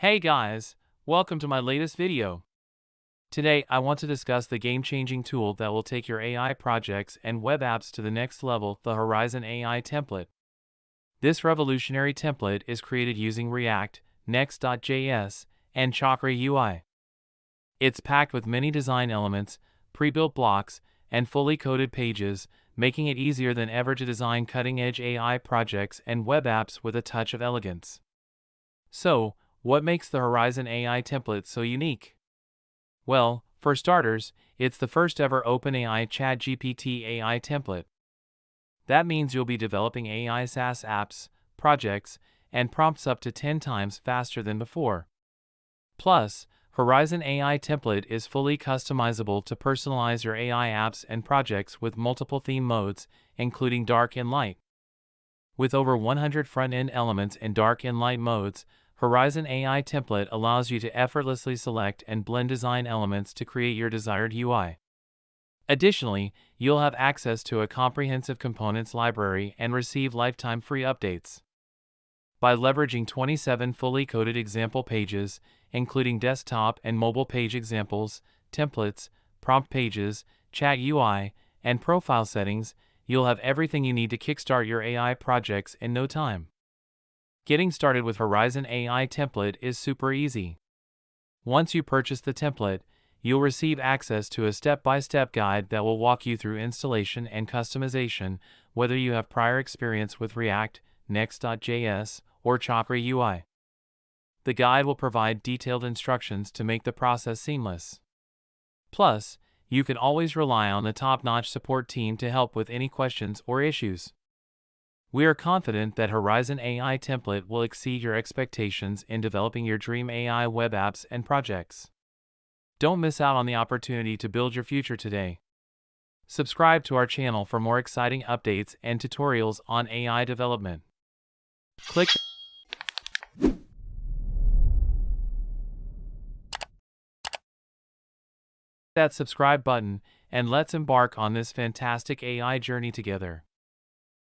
Hey guys, welcome to my latest video. Today I want to discuss the game-changing tool that will take your AI projects and web apps to the next level, the Horizon AI template. This revolutionary template is created using React, Next.js, and Chakra UI. It's packed with many design elements, pre-built blocks, and fully coded pages, making it easier than ever to design cutting-edge AI projects and web apps with a touch of elegance. So, what makes the Horizon AI template so unique? Well, for starters, it's the first ever OpenAI ChatGPT AI template. That means you'll be developing AI SaaS apps, projects, and prompts up to 10 times faster than before. Plus, Horizon AI template is fully customizable to personalize your AI apps and projects with multiple theme modes, including dark and light. With over 100 front-end elements in dark and light modes, Horizon AI template allows you to effortlessly select and blend design elements to create your desired UI. Additionally, you'll have access to a comprehensive components library and receive lifetime free updates. By leveraging 27 fully coded example pages, including desktop and mobile page examples, templates, prompt pages, chat UI, and profile settings, you'll have everything you need to kickstart your AI projects in no time. Getting started with Horizon AI template is super easy. Once you purchase the template, you'll receive access to a step-by-step guide that will walk you through installation and customization, whether you have prior experience with React, Next.js, or Chakra UI. The guide will provide detailed instructions to make the process seamless. Plus, you can always rely on the top-notch support team to help with any questions or issues. We are confident that Horizon AI template will exceed your expectations in developing your dream AI web apps and projects. Don't miss out on the opportunity to build your future today. Subscribe to our channel for more exciting updates and tutorials on AI development. Click that subscribe button and let's embark on this fantastic AI journey together.